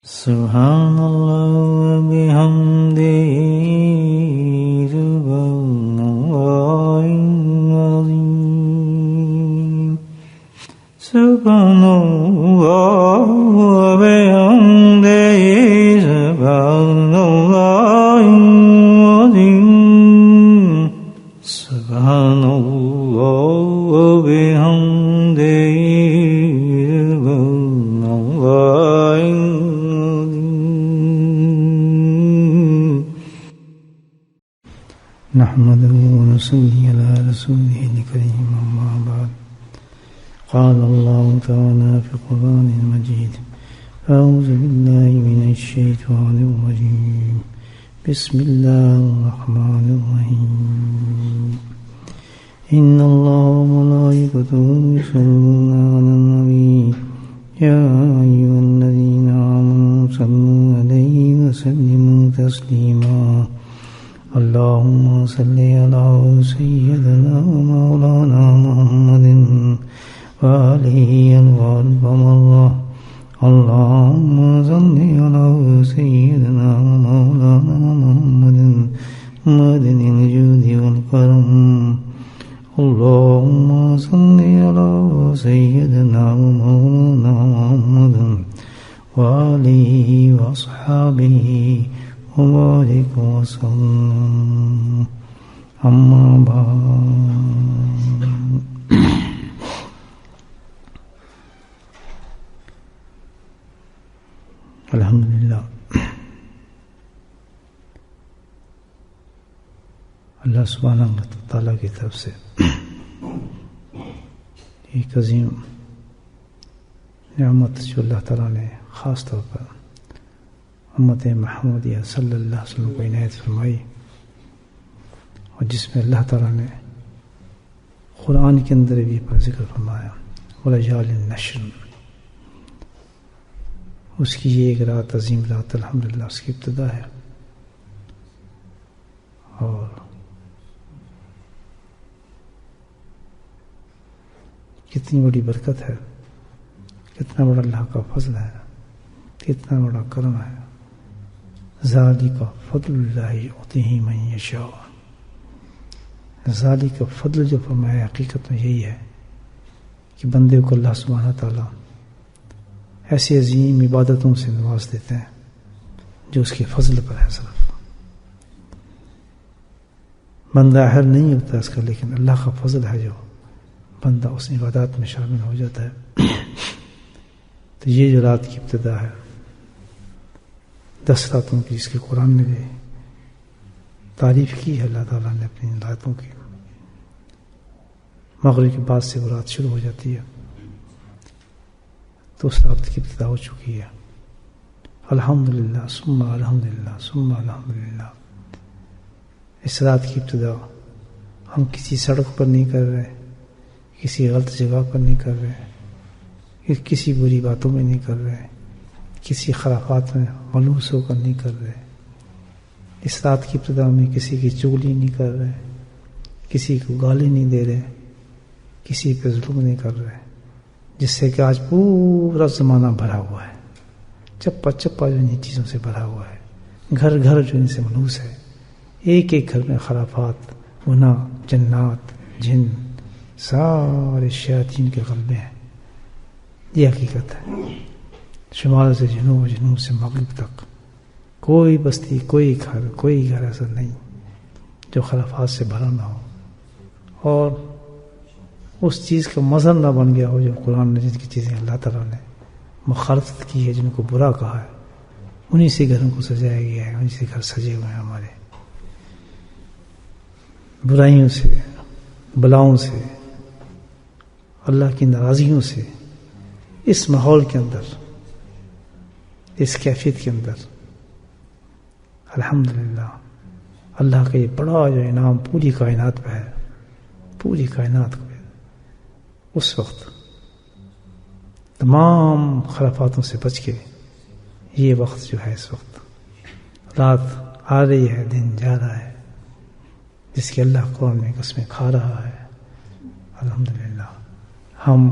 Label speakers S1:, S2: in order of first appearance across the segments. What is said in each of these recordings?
S1: سبحان اللہ وبحمدہ سبحان اللہ العظیم سبحان اللہ وبحمدہ سبحان اللہ العظیم سبحان اللہ وبحمدہ نحمده ونصلي على رسوله الكريم أما بعد قال الله تعالى في القرآن المجيد أعوذ بالله من الشيطان الرجيم بسم الله الرحمن الرحيم إن الله وملائكته يصلون على النبي يا أيها الذين آمنوا صلوا عليه وسلموا تسليما اللهم صل على سيدنا ومولانا محمد وآله الغالب مرة اللهم صل على سيدنا ومولانا محمد معدن الجود والكرم اللهم صل على سيدنا ومولانا محمد وآله وأصحابه وبارك وسلم أما بعد الحمدللہ اللہ سبحانہ وتعالیٰ کی طرف سے ایک عظیم نعمت جو اللہ تعالیٰ نے خاص طور پر امت محمدیہ صلی اللہ علیہ وسلم کو عنایت فرمائی اور جس میں اللہ تعالیٰ نے قرآن کے اندر بھی پر ذکر فرمایا وَلَيَالٍ النَّشْرٍ اس کی یہ ایک رات عظیم رات الحمدللہ اس کی ابتدا ہے اور کتنی بڑی برکت ہے کتنا بڑا اللہ کا فضل ہے کتنا بڑا کرم ہے ذالک فضل اللہ یؤتیہ من یشاء ذالک فضل جو فرمایا حقیقت میں یہی ہے کہ بندے کو اللہ سبحانہ تعالیٰ ایسی عظیم عبادتوں سے نواز دیتے ہیں جو اس کے فضل پر ہے صرف بندہ اہل نہیں ہوتا اس کا لیکن اللہ کا فضل ہے جو بندہ اس عبادات میں شامل ہو جاتا ہے تو یہ جو رات کی ابتدا ہے 10 راتوں کی اس کے قرآن نے بھی تعریف کی ہے اللہ تعالیٰ نے اپنی راتوں کی مغرب کے بعد سے وہ رات شروع ہو جاتی ہے تو اس رات کی ابتدا ہو چکی ہے الحمدللہ ثم الحمدللہ ثم الحمدللہ اس رات کی ابتدا ہم کسی سڑک پر نہیں کر رہے کسی غلط جگہ پر نہیں کر رہے کسی بری باتوں میں نہیں کر رہے کسی خرافات میں ملوث ہو کر نہیں کر رہے اس رات کی ابتدا میں کسی کی چغلی نہیں کر رہے کسی کو گالی نہیں دے رہے کسی پہ ظلم نہیں کر رہے جس سے کہ آج پورا زمانہ بھرا ہوا ہے چپا چپا جو ان چیزوں سے بھرا ہوا ہے گھر گھر جو ان سے ملوث ہے ایک ایک گھر میں خرافات گناہ جنات جن سارے شیاطین کے غلبے ہیں یہ حقیقت ہے شمال سے جنوب جنوب سے مغرب تک کوئی بستی کوئی گھر ایسا نہیں جو خرافات سے بھرا نہ ہو اور اس چیز کا مظہر نہ بن گیا ہو جو قرآن نے جن کی چیزیں اللہ تعالیٰ نے مخالفت کی ہے جن کو برا کہا ہے انہی سے گھروں کو سجایا گیا ہے انہی سے گھر سجے ہوئے ہیں ہمارے برائیوں سے بلاؤں سے اللہ کی ناراضیوں سے اس ماحول کے اندر اس کیفیت کے اندر الحمدللہ اللہ کا یہ بڑا جو انعام پوری کائنات پہ ہے پوری کائنات پہ اس وقت تمام خرافاتوں سے بچ کے یہ وقت جو ہے اس وقت رات آ رہی ہے دن جا رہا ہے جس کی اللہ قرآن میں قسمیں کھا رہا ہے الحمدللہ ہم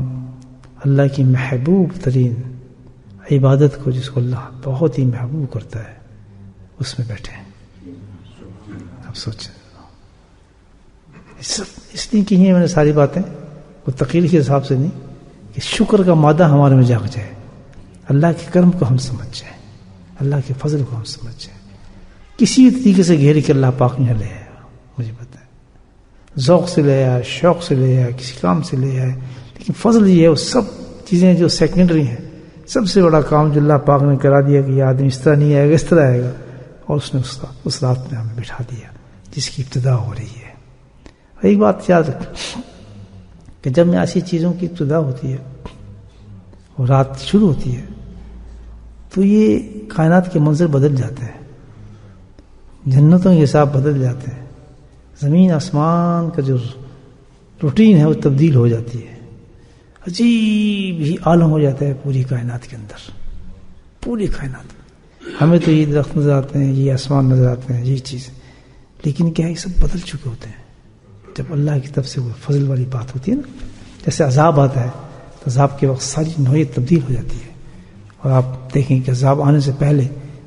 S1: اللہ کی محبوب ترین عبادت کو جس کو اللہ بہت ہی محبوب کرتا ہے اس میں بیٹھے. اب سوچیں، اس لیے کی ہیں میں نے ساری باتیں وہ تقریر کے حساب سے نہیں کہ شکر کا مادہ ہمارے میں جاگ جائے، اللہ کے کرم کو ہم سمجھ جائیں، اللہ کے فضل کو ہم سمجھ جائیں. کسی طریقے سے گھیر کے اللہ پاک نے لے آیا، مجھے پتہ ہے ذوق سے لے آیا، شوق سے لے آیا، کسی کام سے لے آیا، لیکن فضل یہ ہے وہ سب چیزیں جو سیکنڈری ہیں. سب سے بڑا کام جو اللہ پاک نے کرا دیا کہ یہ آدمی اس طرح نہیں آئے گا، اس طرح آئے گا، اور اس نے اس رات میں ہمیں بٹھا دیا جس کی ابتدا ہو رہی ہے. ایک بات یاد رکھ کہ جب میں ایسی چیزوں کی ابتدا ہوتی ہے اور رات شروع ہوتی ہے تو یہ کائنات کے منظر بدل جاتے ہیں، جنتوں کے حساب بدل جاتے ہیں، زمین آسمان کا جو روٹین ہے وہ تبدیل ہو جاتی ہے، عجیب ہی عالم ہو جاتا ہے پوری کائنات کے اندر. پوری کائنات ہمیں تو یہ درخت نظر آتے ہیں، یہ آسمان نظر آتے ہیں، یہ چیز، لیکن کیا یہ سب بدل چکے ہوتے ہیں جب اللہ کی طرف سے وہ فضل والی بات ہوتی ہے نا. جیسے عذاب آتا ہے تو عذاب کے وقت ساری نوعیت تبدیل ہو جاتی ہے، اور آپ دیکھیں کہ عذاب آنے سے پہلے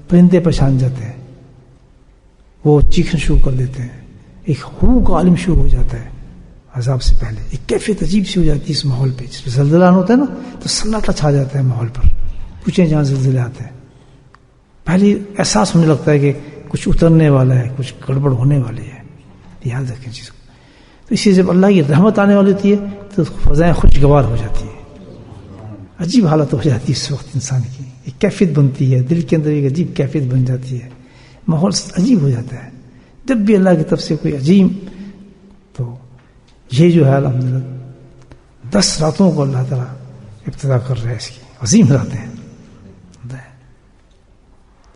S1: پرندے پہچان جاتے ہیں، وہ چیخنا شروع کر دیتے ہیں، ایک ہو کا عالم شروع ہو جاتا ہے عذاب سے پہلے. ایک کیفیت عجیب سی ہو جاتی ہے اس ماحول پہ. جس پہ زلزلہ ہوتا ہے نا تو سناٹا چھا جاتا ہے ماحول پر. پوچھیں جہاں زلزلے آتے ہیں پہلے احساس ہونے لگتا ہے کہ کچھ اترنے والا ہے، کچھ گڑبڑ ہونے والی ہے. یاد رکھیں چیز کو. تو اسی جب اللہ کی رحمت آنے والی ہوتی ہے تو فضائیں خوشگوار ہو جاتی ہیں، عجیب حالت ہو جاتی ہے اس وقت انسان کی. ایک کیفیت بنتی ہے دل کے اندر، ایک عجیب کیفیت بن جاتی ہے، ماحول عجیب ہو جاتا ہے جب بھی اللہ کی طرف سے کوئی عجیب. تو یہ جو ہے الحمدللہ 10 راتوں کو اللہ تعالیٰ ابتدا کر رہا ہے، اس کی عظیم راتیں ہیں،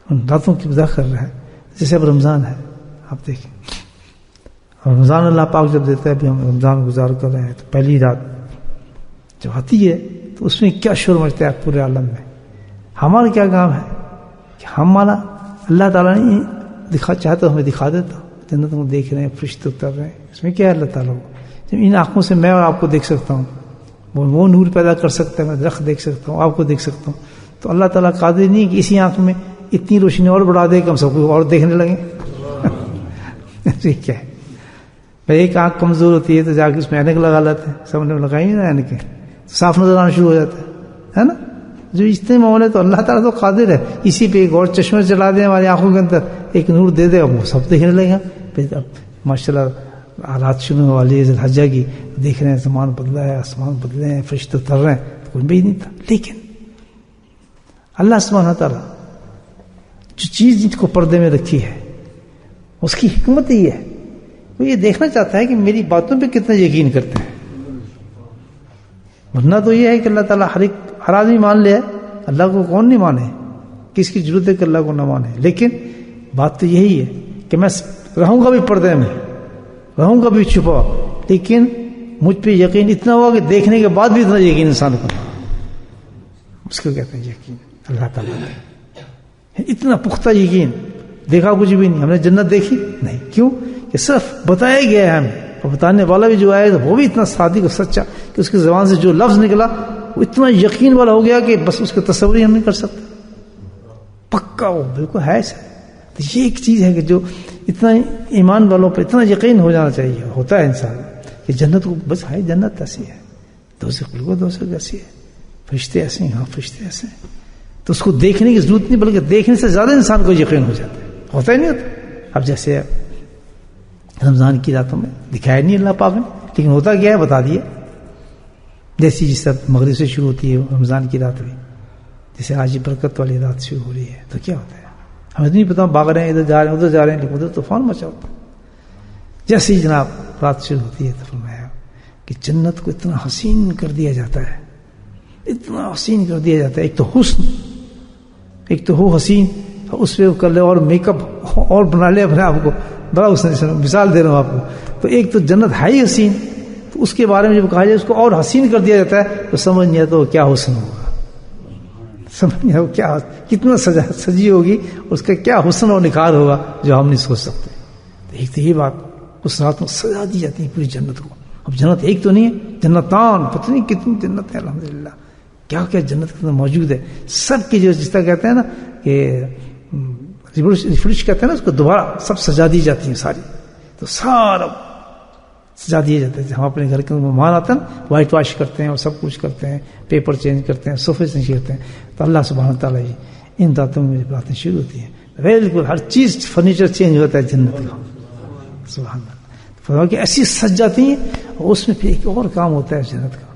S1: ان راتوں کی ابتدا کر رہا ہے. جیسے اب رمضان ہے، آپ دیکھیں رمضان اللہ پاک جب دیتا ہے، ابھی ہم رمضان گزار کر رہے ہیں، تو پہلی رات جب آتی ہے تو اس میں کیا شور مچتا ہے پورے عالم میں. ہمارا کیا کام ہے کہ ہمارا اللہ تعالیٰ نے دکھا چاہتا ہمیں دکھا دیتا. جنت ہم دیکھ رہے ہیں، فرشتے اتر رہے ہیں، اس میں کیا ہے اللہ تعالیٰ کو. جب ان آنکھوں سے میں اور آپ کو دیکھ سکتا ہوں، وہ نور پیدا کر سکتا ہے، میں درخت دیکھ سکتا ہوں، آپ کو دیکھ سکتا ہوں، تو اللہ تعالیٰ قادر نہیں کہ اسی آنکھ میں اتنی روشنی اور بڑھا دے کہ ہم سب کو اور دیکھنے لگیں. کیا ہے ایک آنکھ کمزور ہوتی ہے تو جا کے اس میں اینک لگا لیتے ہیں، سب نے لگائی نا اینکیں، صاف نظر آنا شروع ہو جاتا ہے نا. جو اتنے معاملے تو اللہ تعالیٰ تو قادر ہے اسی پہ ایک اور چشمے چلا دیں ہماری آنکھوں کے اندر، ایک نور دے دے، وہ سب دیکھنے لگے گا. ماشاء اللہ رات شروع والی ہے ذوالحجہ کی، دیکھ رہے ہیں زمان بدلا ہے، آسمان بدلے ہیں، فرشتے اتر رہے ہیں، تو کوئی بھی نہیں تھا. لیکن اللہ سبحانہ تعالیٰ جو چیز جن کو پردے میں رکھی ہے اس کی حکمت ہی ہے، وہ یہ دیکھنا چاہتا ہے کہ میری باتوں پہ کتنا یقین کرتے ہیں. ورنہ تو یہ ہے کہ اللہ تعالیٰ ہر آدمی مان لے، اللہ کو کون نہیں مانے، کس کی ضرورت ہے کہ اللہ کو نہ مانے. لیکن بات تو یہی ہے کہ میں رہوں گا بھی پردے میں، رہوں گا بھی چھپا، لیکن مجھ پہ یقین اتنا ہوا کہ دیکھنے کے بعد بھی اتنا یقین انسان کو، اس کو کہتے ہیں یقین. اللہ تعالیٰ نے اتنا پختہ یقین، دیکھا کچھ بھی نہیں، ہم نے جنت دیکھی نہیں، کیوں کہ صرف بتایا گیا ہے ہمیں، اور بتانے والا بھی جو آیا وہ بھی اتنا صادق اور سچا کہ اس کی زبان سے جو لفظ نکلا وہ اتنا یقین والا ہو گیا کہ بس اس کا تصور ہی ہم نہیں کر سکتے، پکا وہ بالکل ہے ایسا. تو یہ ایک چیز ہے کہ جو اتنا ایمان والوں پہ اتنا یقین ہو جانا چاہیے، ہوتا ہے انسان کہ جنت کو بس ہے، جنت ایسی ہے، دوزخ بالکل دوزخ ایسی ہے، فرشتے ایسے ہیں، ہاں فرشتے ایسے ہیں. تو اس کو دیکھنے کی ضرورت نہیں، بلکہ دیکھنے سے زیادہ انسان کو یقین ہو جاتا ہے، ہوتا ہی نہیں ہوتا. اب جیسے رمضان کی راتوں میں دکھایا نہیں اللہ پاک نے، لیکن ہوتا کیا ہے بتا دیا. جیسی جس طرح مغرب سے شروع ہوتی ہے رمضان کی رات بھی، جیسے آج برکت والی رات شروع ہو رہی ہے، تو کیا ہوتا ہے ہمیں نہیں پتا، بھاگ رہے ہیں ادھر جا رہے ہیں ادھر جا رہے ہیں، لیکن ادھر طوفان مچا ہوتا. جیسے ہی جناب رات شروع ہوتی ہے تو فرمایا کہ جنت کو اتنا حسین کر دیا جاتا ہے، اتنا حسین کر دیا جاتا ہے. ایک تو حسن، ایک تو ہو حسین، اس پہ کر لے اور میک اپ اور بنا لے اپنے آپ کو، بڑا حسن. مثال دے رہا ہوں آپ کو. تو ایک تو جنت ہے ہی حسین، تو اس کے بارے میں جب کہا جائے اس کو اور حسین کر دیا جاتا ہے تو سمجھ نہیں آتا وہ کیا حسن ہوگا، سمجھ نہیں آتا کیا کتنا سجی ہوگی، اس کا کیا حسن اور نکھار ہوگا جو ہم نہیں سوچ سکتے. تو ایک تو یہ بات اس رات میں سجا دی جاتی ہے پوری جنت کو. اب جنت ایک تو نہیں ہے، جنتان، پتہ نہیں کتنی جنت ہے الحمدللہ، کیا کیا جنت کے اندر موجود ہے. سب کی جو جس طرح کہتے ہیں نا کہ ریفریش کہتے ہیں نا اس کو, دوبارہ سب سجا دی جاتی ہیں ساری, تو سارا سجا دیے جاتے ہیں. ہم اپنے گھر کے مہمان آتے ہیں نا, وائٹ واش کرتے ہیں اور سب کچھ کرتے ہیں, پیپر چینج کرتے ہیں, صوفے چینج کرتے ہیں. تو اللہ سبحانہ تعالیٰ جی ان راتوں میں باتیں شروع ہوتی ہیں, بالکل ہر چیز فرنیچر چینج ہوتا ہے جنت کا. سبحان اللہ. فرمایا کہ ایسی سج جاتی ہیں, اور اس میں پھر ایک اور کام ہوتا ہے جنت کا.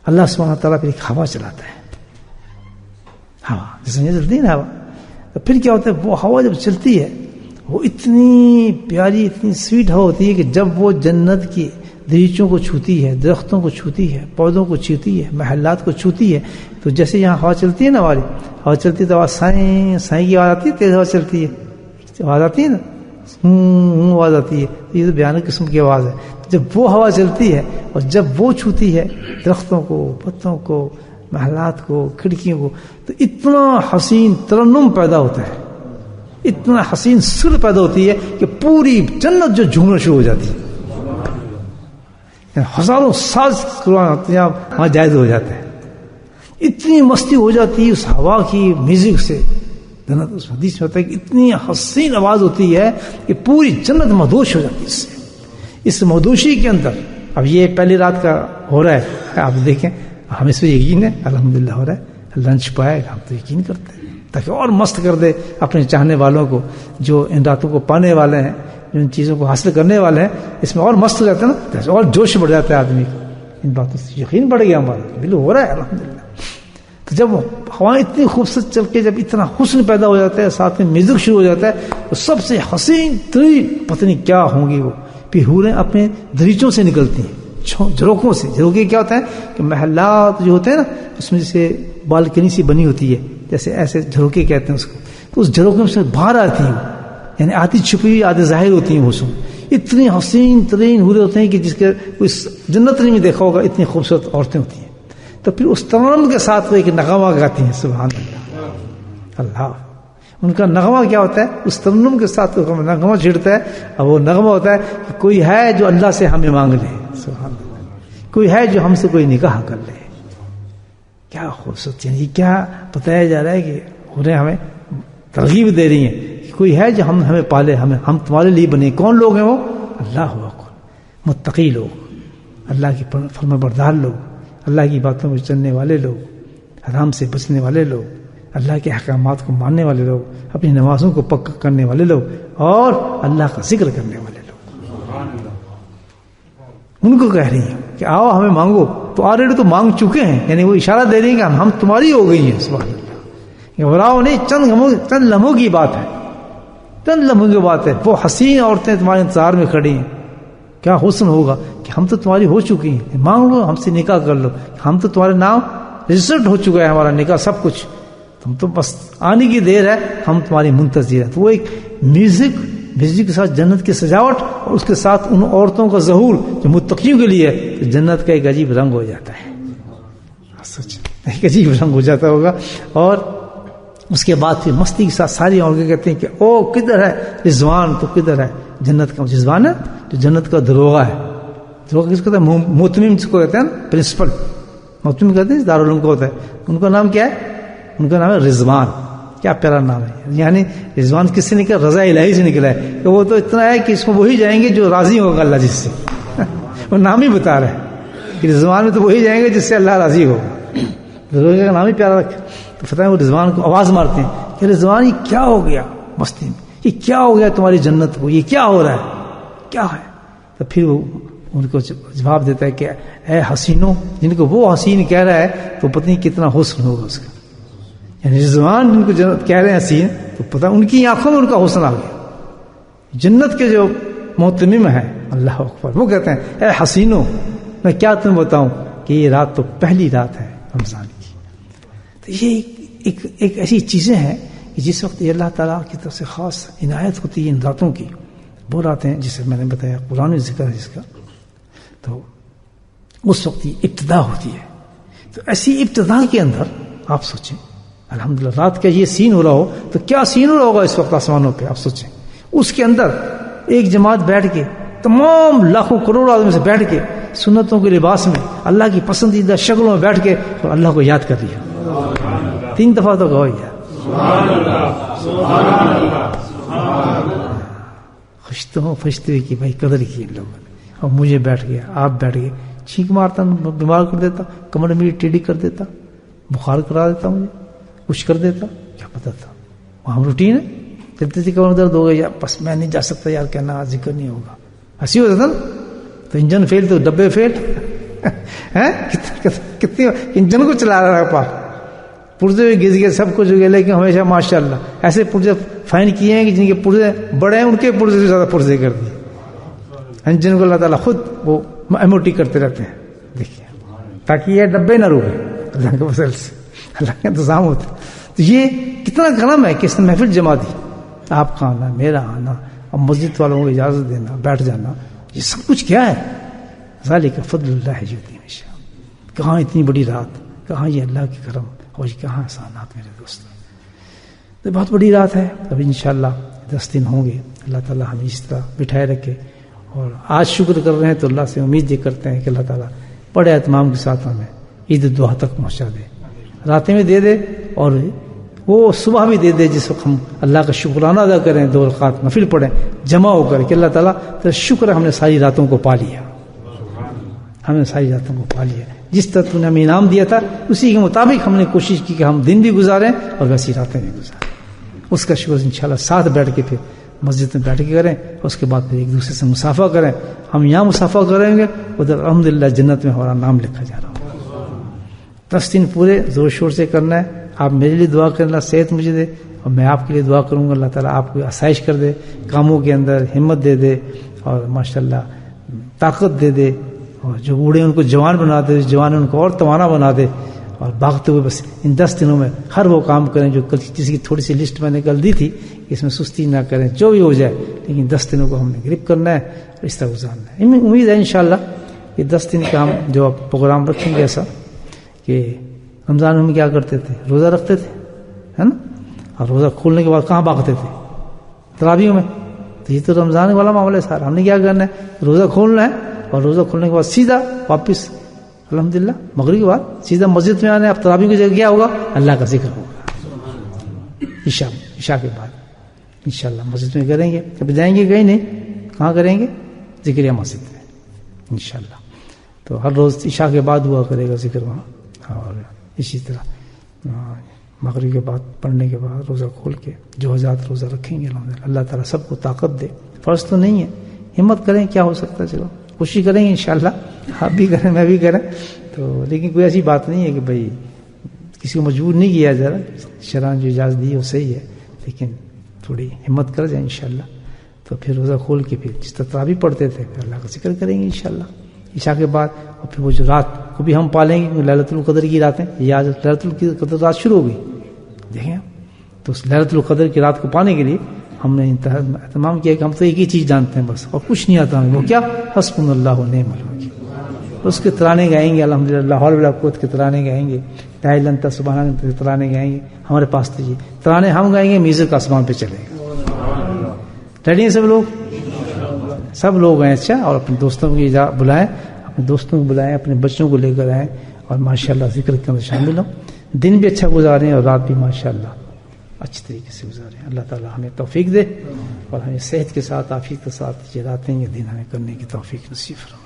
S1: اللہ سبحانہ تعالیٰ پھر ایک ہوا چلاتا ہے, ہوا جیسے یہ چلتی ہے نا ہوا, تو پھر کیا ہوتا ہے وہ ہوا جب چلتی ہے وہ اتنی پیاری اتنی سویٹ ہوا ہوتی ہے کہ جب وہ جنت کی دریچوں کو چھوتی ہے, درختوں کو چھوتی ہے, پودوں کو چھوتی ہے, محلات کو چھوتی ہے, تو جیسے یہاں ہوا چلتی ہے نا, ہماری ہوا چلتی ہے تو آواز سائیں سائیں کی آواز آتی ہے, تیز ہوا چلتی ہے آواز آتی ہے نا, آواز آتی ہے. یہ تو بیانک قسم کی آواز ہے. جب وہ ہوا چلتی ہے اور جب وہ چھوتی ہے درختوں کو, پتوں کو, محلات کو, کھڑکیوں کو, تو اتنا حسین ترنم پیدا ہوتا ہے, اتنا حسین سر پیدا ہوتی ہے کہ پوری جنت جو جھومنا شروع ہو جاتی ہے. ہزاروں ساز وہاں جائز ہو جاتے ہیں, اتنی مستی ہو جاتی ہے اس ہوا کی میوزک سے. جنت اس حدیث میں ہوتا ہے کہ اتنی حسین آواز ہوتی ہے کہ پوری جنت مدہوش ہو جاتی ہے اس سے. اس مدہوشی کے اندر اب یہ پہلی رات کا ہو رہا ہے, آپ دیکھیں ہم اس پہ یقین ہے الحمدللہ ہو رہا ہے. لنچ پائے ہم تو یقین کرتے ہیں تاکہ اور مست کر دے اپنے چاہنے والوں کو جو ان راتوں کو پانے والے ہیں, جو ان چیزوں کو حاصل کرنے والے ہیں, اس میں اور مست ہو جاتا ہے نا, اور جوش بڑھ جاتا ہے آدمی کو. ان باتوں سے یقین بڑھ گیا ہمارا, بالکل ہو رہا ہے الحمدللہ. تو جب ہوائیں اتنی خوبصورت چل کے جب اتنا حسن پیدا ہو جاتا ہے, ساتھ میں میوزک شروع ہو جاتا ہے, تو سب سے حسین ترین پتہ نہیں کیا ہوں گی وہ پھر حوریں اپنے دریچوں سے نکلتی ہیں, جھروکوں سے. جھروکے کیا ہوتا ہے کہ محلات جو ہوتے ہیں نا اس میں جیسے بالکنی سی بنی ہوتی ہے, جیسے ایسے جھروکے کہتے ہیں اس کو, تو اس جھروکے میں سے باہر آتی ہیں, یعنی آدھی چھپی ہوئی آدھی ظاہر ہوتی ہیں. وہ اتنی حسین ترین حوریں ہوتے ہیں کہ جس کے کوئی جنت نہیں میں دیکھا ہوگا, اتنی خوبصورت عورتیں ہوتی ہیں. تو پھر اس ترنم کے ساتھ وہ ایک نغمہ گاتی ہیں. سبحان اللہ. اللہ ان کا نغمہ کیا ہوتا ہے, اس ترنم کے ساتھ نغمہ چھڑتا ہے, اور وہ نغمہ ہوتا ہے کہ کوئی ہے جو اللہ سے ہمیں مانگ لے. سبحان اللہ. کوئی ہے جو ہم سے کوئی نکاح کر لے. کیا خوبصورت, یعنی کیا بتایا جا رہا ہے کہ انہیں ہمیں ترغیب دے رہی ہیں کہ کوئی ہے جو ہمیں پالے, ہم تمہارے لیے بنے. کون لوگ ہیں وہ؟ اللہ اکبر, متقی لوگ, اللہ کی فرما بردار لوگ, اللہ کی باتوں کو چلنے والے لوگ, حرام سے بچنے والے لوگ, اللہ کے احکامات کو ماننے والے لوگ, اپنی نمازوں کو پکا کرنے والے لوگ, اور اللہ کا ذکر کرنے والے لوگ. ان کو کہہ رہی ہیں کہ آؤ ہمیں مانگو. تو آلریڈی تو مانگ چکے ہیں, یعنی وہ اشارہ دے رہی ہیں کہ ہم تمہاری ہو گئی ہیں. سبحان اللہ. غراؤ نہیں, چند لمحوں کی بات ہے, چند لمحوں کی بات ہے. وہ حسین عورتیں تمہارے انتظار میں کھڑی ہیں. کیا حسن ہوگا کہ ہم تو تمہاری ہو چکی ہیں, مانگ لو, ہم سے نکاح کر لو, ہم تو تمہارے نام رجسٹرڈ ہو چکا ہے, ہمارا نکاح سب کچھ, تم تو بس آنے کی دیر ہے, ہم تمہاری منتظر ہیں. تو وہ ایک میوزک کے ساتھ جنت کی سجاوٹ, اور اس کے ساتھ ان عورتوں کا ظہور جو متقیوں کے لیے ہے, تو جنت کا ایک عجیب رنگ ہو جاتا ہے. سچ ایک عجیب رنگ ہو جاتا ہوگا. اور اس کے بعد پھر مستی کے ساتھ ساری عورتیں کہتے ہیں کہ او کدھر ہے رضوان, تو کدھر ہے جنت کا رضوان ہے جو جنت کا دروغہ ہے. دروغہ کس کو کہتے ہیں؟ محتمم جس کو کہتے ہیں, پرنسپل محتمم کہتے ہیں, دارالعلوم کو ہوتا ہے. ان کا نام کیا ہے؟ ان کا نام ہے رضوان. کیا پیارا نام ہے. یعنی رضوان کس سے نکلا؟ رضا الہی سے نکلا ہے. کہ وہ تو اتنا ہے کہ اس کو وہی جائیں گے جو راضی ہوگا اللہ جس سے. وہ نام ہی بتا رہا ہے کہ رضوان میں تو وہی جائیں گے جس سے اللہ راضی ہوگا. رضوان کا نام ہی پیارا رکھا. تو فتح وہ رضوان کو آواز مارتے ہیں کہ رضوان یہ کیا ہو گیا مستی میں, یہ کیا ہو گیا تمہاری جنت کو, یہ کیا ہو رہا ہے, کیا ہے. تو پھر وہ ان کو جواب دیتا ہے کہ اے حسینوں, جن کو وہ حسین کہہ رہا ہے تو پتہ نہیں کتنا حسن ہوگا اس کا. یعنی رضوان جن کو جنت کہہ رہے ہیں حسین, تو پتہ ان کی آنکھوں میں ان کا حسن آ گیا. جنت کے جو محتمم ہیں, اللہ اکبر, وہ کہتے ہیں اے حسینوں, میں کیا تمہیں بتاؤں کہ یہ رات تو پہلی رات ہے رمضان کی. تو یہ ایک ایسی چیزیں ہیں کہ جس وقت یہ اللہ تعالیٰ کی طرف سے خاص عنایت ہوتی ہے ان راتوں کی. وہ راتیں جسے میں نے بتایا قرآن ذکر ہے جس کا, تو اس وقت یہ ابتدا ہوتی ہے. تو ایسی ابتدا کے اندر آپ سوچیں الحمدللہ رات کا یہ سین ہو رہا ہو تو کیا سین ہو رہا ہوگا اس وقت آسمانوں پہ. آپ سوچیں اس کے اندر ایک جماعت بیٹھ کے, تمام لاکھوں کروڑوں آدمی سے بیٹھ کے سنتوں کے لباس میں اللہ کی پسندیدہ شکلوں میں بیٹھ کے اور اللہ کو یاد کر لیا. 3 دفعہ تو کہو یار خوش تو ہوں فشتے کی بھائی قدر کی ان لوگوں نے. اور مجھے بیٹھ گیا, آپ بیٹھ گئے, چھینک مارتا, بیمار کر دیتا, کمر میری ٹیڑھی کر دیتا, بخار کرا دیتا, مجھے کچھ کر دیتا, کیا پتا تھا. وہاں روٹین ہے, چلتی تھی کمر درد ہو گئی, بس میں نہیں جا سکتا یار, کہنا ذکر نہیں ہوگا. ایسی ہوتا تھا نا, تو انجن فیل تو ڈبے فیل کتنی انجن کو چلا رہا ہے پاک, پرزے بھی گز گئے, سب کچھ ہو گیا, لیکن ہمیشہ ماشاء اللہ ایسے پرزے فائن کیے ہیں کہ جن کے پرزے بڑے ہیں ان کے پرزے سے زیادہ پرزے کر دیے. انجن کو اللہ تعالیٰ خود وہ ایموٹی کرتے رہتے ہیں, دیکھیے, تاکہ یہ ڈبے نہ روکے اللہ کے فضل سے, اللہ کا انتظام ہوتا ہے. تو یہ کتنا کرم ہے کہ اس نے محفل جما دی, آپ کا آنا, میرا آنا, اور مسجد والوں کو اجازت دینا, بیٹھ جانا, یہ سب کچھ کیا ہے؟ ذالک فضل اللہ یؤتیہ من یشاء. کہاں اتنی بڑی رات, کہاں یہ اللہ کے کرم, اور کہاں احسانات میرے دوست. تو بہت بڑی رات ہے. اب انشاءاللہ 10 دن ہوں گے, اللہ تعالیٰ ہمیں اس طرح بٹھائے رکھے. اور آج شکر کر رہے ہیں تو اللہ سے امید یہ کرتے ہیں کہ اللہ تعالیٰ بڑے اہتمام کے ساتھ ہمیں عید دعا تک پہنچا دے, راتیں میں دے دے, اور وہ صبح بھی دے دے جس وقت ہم اللہ کا شکرانہ ادا کریں, 2 رکعت نفل پڑھیں جمع ہو کر کہ اللہ تعالیٰ تو شکر ہے ہم نے ساری راتوں کو پا لیا, ہم نے ساری راتوں کو پا لیا. جس طرح تو نے ہمیں انعام دیا تھا اسی کے مطابق ہم نے کوشش کی کہ ہم دن بھی گزاریں اور ویسی راتیں بھی گزاریں. اس کا شکر انشاءاللہ ساتھ بیٹھ کے پھر مسجد میں بیٹھ کے کریں, اور اس کے بعد پھر ایک دوسرے سے مصافحہ کریں. ہم یہاں مصافحہ کریں گے, ادھر الحمدللہ جنت میں ہمارا نام لکھا جا رہا ہے. 10 دن پورے زور شور سے کرنا ہے. آپ میرے لیے دعا کرنا, صحت مجھے دے, اور میں آپ کے لیے دعا کروں گا اللہ تعالیٰ آپ کو آسائش کر دے, کاموں کے اندر ہمت دے دے, اور ماشاءاللہ طاقت دے دے, اور جو بوڑھے ان کو جوان بنا دے, جوان ان کو اور توانا بنا دے, اور بھاگتے ہوئے بس ان 10 دنوں میں ہر وہ کام کریں جو کسی کی تھوڑی سی لسٹ میں نے کل دی تھی, اس میں سستی نہ کریں, جو بھی ہو جائے, لیکن 10 دنوں کو ہم نے گرپ کرنا ہے اور اس طرح گزارنا ہے. امید ہے انشاءاللہ کہ 10 دن کا ہم جو پروگرام رکھیں گے ایسا کہ رمضان میں کیا کرتے تھے, روزہ رکھتے تھے, ہے نا, اور روزہ کھولنے کے بعد کہاں بھاگتے تھے, تراویح میں. تو یہ تو رمضان والا معاملہ ہے سارا. ہم نے کیا کرنا ہے, روزہ کھولنا ہے, اور روزہ کھولنے کے بعد سیدھا واپس الحمدللہ مغرب کے بعد سیدھا مسجد میں آنا ہے. اب تراویح کی جگہ کیا ہوگا, اللہ کا ذکر ہوگا. عشاء کے بعد انشاءاللہ مسجد میں کریں گے. کبھی جائیں گے کہیں نہیں, کہاں کریں گے, ذکر مسجد میں انشاءاللہ. تو ہر روز عشاء کے بعد ہوا کرے گا ذکر وہاں, اور اسی طرح مغرب کے بعد پڑھنے کے بعد روزہ کھول کے جو حضرات روزہ رکھیں گے الحمدللہ اللہ تعالیٰ سب کو طاقت دے. فرض تو نہیں ہے, ہمت کریں, کیا ہو سکتا ہے, چلو کوشش کریں گے انشاءاللہ, آپ بھی کریں میں بھی کریں. تو لیکن کوئی ایسی بات نہیں ہے کہ بھائی کسی کو مجبور نہیں کیا جا رہا, شرع جو اجازت دی وہ صحیح ہے, لیکن تھوڑی ہمت کر جائیں انشاءاللہ. تو پھر روزہ کھول کے پھر جس طرح تراویح پڑھتے تھے پھر اللہ کا ذکر کریں گے انشاءاللہ عشاء کے بعد. اور پھر وہ جو رات کو بھی ہم پالیں گے, لیلۃ القدر کی راتیں, یہ آج لیلۃ القدر رات شروع ہو گئی, دیکھیں. تو اس لیلۃ القدر کی رات کو پانے کے لیے ہم نے اہتمام کیا کہ ہم تو ایک ہی چیز جانتے ہیں بس, اور کچھ نہیں آتا ہمیں, وہ کیا, حسبنا اللہ و نعم الوکیل. اس کے ترانے گائیں گے الحمدللہ, حول ولا قوت کے ترانے گائیں گے, لا الہ الا انت سبحانک کے ترانے گائیں گے. ہمارے پاس تو یہ ترانے ہم گائیں گے, میوزک آسمان پہ چلے گا. ریڈی ہیں سب لوگ ہیں. اچھا, اور اپنے دوستوں کو بلائیں, اپنے دوستوں کو بلائیں, اپنے بچوں کو لے کر آئیں, اور ماشاءاللہ ذکر کے اندر شامل ہوں. دن بھی اچھا گزاریں اور رات بھی ماشاءاللہ اچھی طریقے سے گزاریں. اللہ تعالیٰ ہمیں توفیق دے, اور ہمیں صحت کے ساتھ عافیت کے ساتھ یہ راتیں یہ دن ہمیں کرنے کی توفیق نصیب فرمائے.